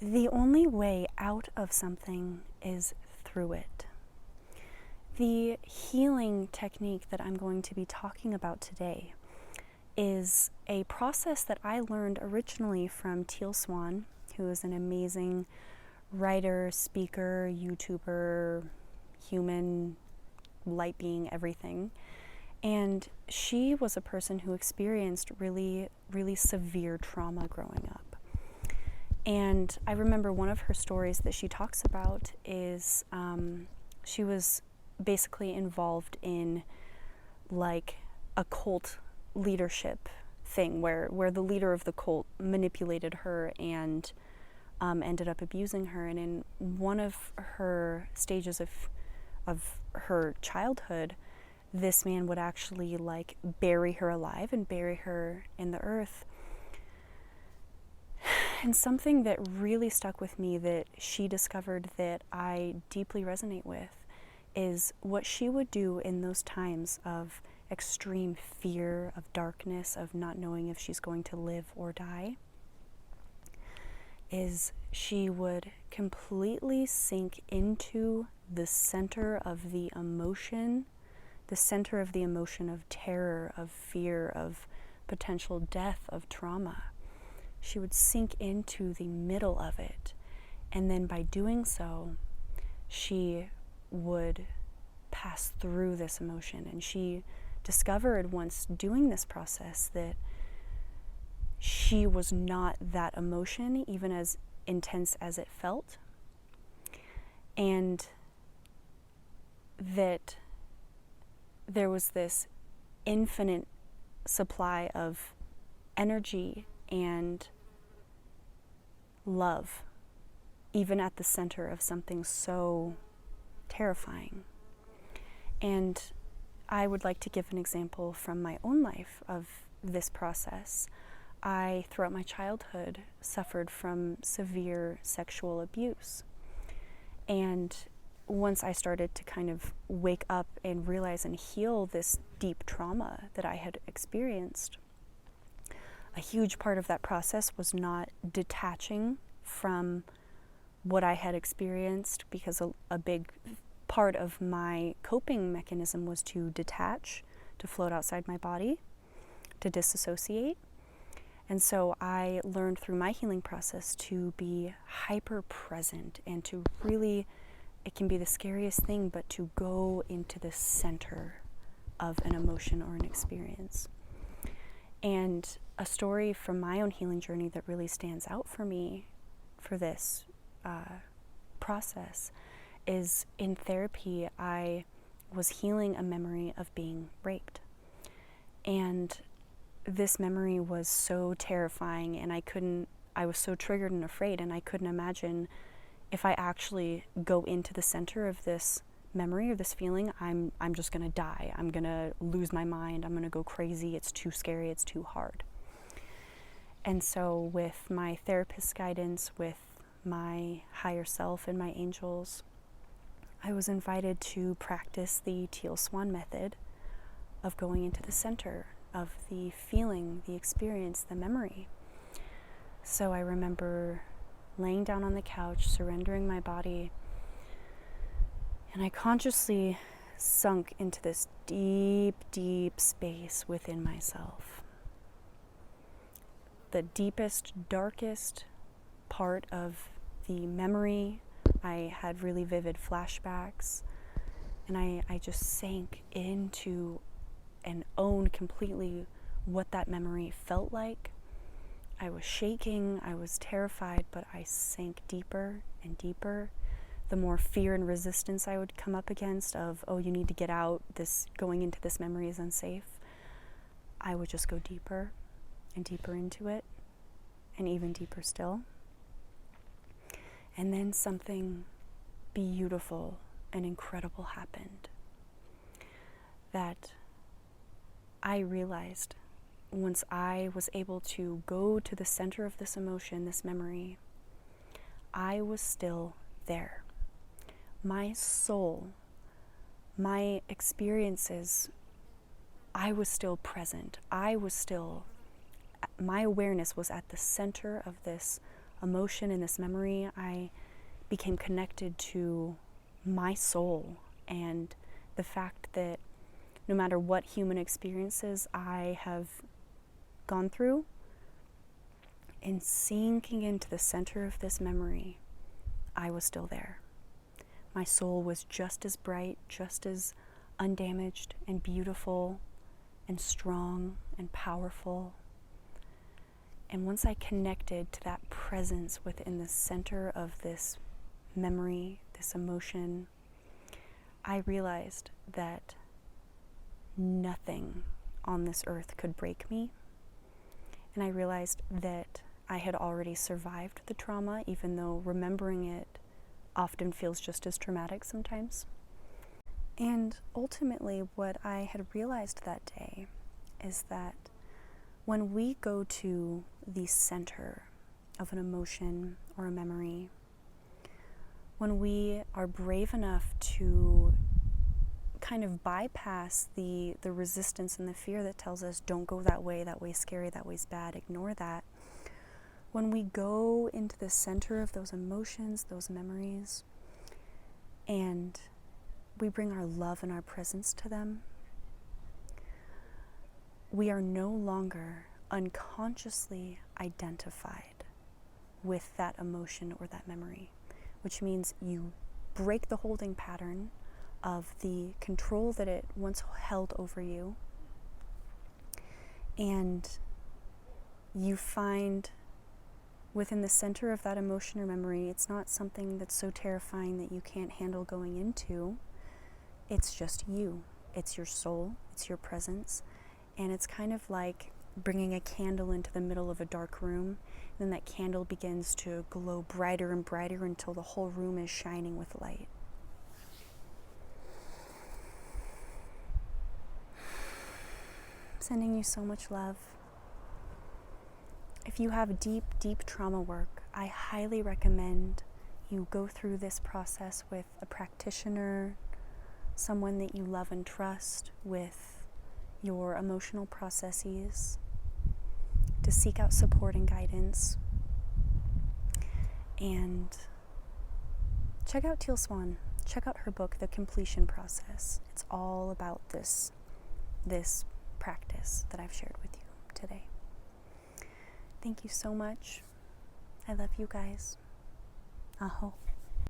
the only way out of something is through it. The healing technique that I'm going to be talking about today is a process that I learned originally from Teal Swan, who is an amazing writer, speaker, YouTuber, human, light being, everything. And she was a person who experienced really, really severe trauma growing up. And I remember one of her stories that she talks about is she was basically involved in like a cult leadership thing where the leader of the cult manipulated her and ended up abusing her. And in one of her stages of her childhood, this man would actually like bury her alive and bury her in the earth. And something that really stuck with me that she discovered that I deeply resonate with is what she would do in those times of extreme fear, of darkness, of not knowing if she's going to live or die, is she would completely sink into the center of the emotion of terror, of fear, of potential death, of trauma. She would sink into the middle of it, and then by doing so, she would pass through this emotion. And she discovered once doing this process that she was not that emotion, even as intense as it felt, and that there was this infinite supply of energy and love, even at the center of something so terrifying. And I would like to give an example from my own life of this process. I, throughout my childhood, suffered from severe sexual abuse. And once I started to kind of wake up and realize and heal this deep trauma that I had experienced, a huge part of that process was not detaching from what I had experienced, because a big part of my coping mechanism was to detach, to float outside my body, to disassociate. And so I learned through my healing process to be hyper present and to really, it can be the scariest thing, but to go into the center of an emotion or an experience. And a story from my own healing journey that really stands out for me for this process is in therapy. I was healing a memory of being raped. And this memory was so terrifying, and I was so triggered and afraid, and I couldn't imagine if I actually go into the center of this memory or this feeling, I'm just gonna die. I'm gonna lose my mind. I'm gonna go crazy. It's too scary. It's too hard. And so with my therapist's guidance, with my higher self and my angels, I was invited to practice the Teal Swan method of going into the center of the feeling, the experience, the memory. So I remember laying down on the couch, surrendering my body, and I consciously sunk into this deep, deep space within myself. The deepest, darkest part of the memory. I had really vivid flashbacks, and I just sank into and owned completely what that memory felt like. I was shaking, I was terrified, but I sank deeper and deeper. The more fear and resistance I would come up against of, oh, you need to get out, this going into this memory is unsafe, I would just go deeper and deeper into it, and even deeper still. And then something beautiful and incredible happened. That I realized once I was able to go to the center of this emotion, this memory, I was still there. My soul, my experiences, I was still present. My awareness was at the center of this emotion, in this memory, I became connected to my soul and the fact that no matter what human experiences I have gone through, in sinking into the center of this memory, I was still there. My soul was just as bright, just as undamaged and beautiful and strong and powerful. And once I connected to that presence within the center of this memory, this emotion, I realized that nothing on this earth could break me. And I realized that I had already survived the trauma, even though remembering it often feels just as traumatic sometimes. And ultimately, what I had realized that day is that when we go to the center of an emotion or a memory, when we are brave enough to kind of bypass the resistance and the fear that tells us, don't go that way's scary, that way's bad, ignore that. When we go into the center of those emotions, those memories, and we bring our love and our presence to them, we are no longer unconsciously identified with that emotion or that memory, which means you break the holding pattern of the control that it once held over you, and you find within the center of that emotion or memory, it's not something that's so terrifying that you can't handle going into. It's just you. It's your soul. It's your presence. And it's kind of like bringing a candle into the middle of a dark room, and then that candle begins to glow brighter and brighter until the whole room is shining with light. Sending you so much love. If you have deep, deep trauma work, I highly recommend you go through this process with a practitioner, someone that you love and trust with your emotional processes, to seek out support and guidance. And check out Teal Swan. Check out her book, The Completion Process. It's all about this practice that I've shared with you today. Thank you so much. I love you guys. Aho.